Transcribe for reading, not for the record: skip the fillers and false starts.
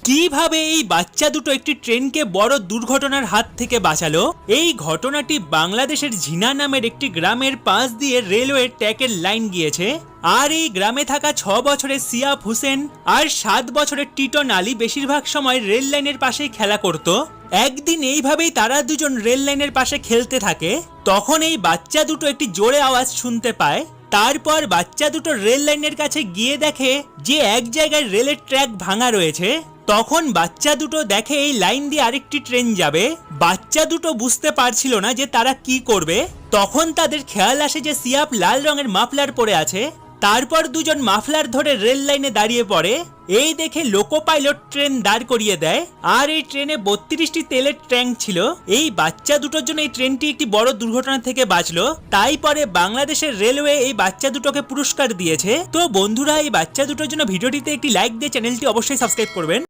কিভাবে এই বাচ্চা দুটো একটি ট্রেনকে বড় দুর্ঘটনার হাত থেকে বাঁচালো। এই ঘটনাটি বাংলাদেশের ঝিনা নামের একটি গ্রামের পাশ দিয়ে রেলওয়ে ট্র্যাকের লাইন গিয়েছে। আর এই গ্রামে থাকা 6 বছরের সিয়াফ হোসেন আর 7 বছরের টিটন আলী বেশিরভাগ সময় রেল লাইনের পাশেই খেলা করত। একদিন এইভাবেই তারা দুজন রেল লাইনের পাশে খেলতে থাকে। তখন এই বাচ্চা দুটো একটি জোরে আওয়াজ শুনতে পায়। তারপর বাচ্চা দুটো রেল লাইনের কাছে গিয়ে দেখে যে এক জায়গায় রেলের ট্র্যাক ভাঙা রয়েছে। তখন বাচ্চা দুটো দেখে এই লাইন দিয়ে আরেকটি ট্রেন যাবে। বাচ্চা দুটো বুঝতে পারছিল না যে তারা কি করবে। তখন তাদের খেয়াল আসে যে সিয়াফ লাল রঙের মাফলার পরে আছে। তারপর দুজন মাফলার ধরে রেল লাইনে দাঁড়িয়ে পড়ে। এই দেখে লোকো পাইলট ট্রেন দাঁড় করিয়ে দেয়। আর এই ট্রেনে 32টি তেলের ট্যাঙ্ক ছিল। এই বাচ্চা দুটোর জন্য এই ট্রেনটি একটি বড় দুর্ঘটনা থেকে বাঁচলো। তাই পরে বাংলাদেশের রেলওয়ে এই বাচ্চা দুটোকে পুরস্কার দিয়েছে। তো বন্ধুরা, এই বাচ্চা দুটোর জন্য ভিডিওটিতে একটি লাইক দিয়ে চ্যানেলটি অবশ্যই সাবস্ক্রাইব করবেন।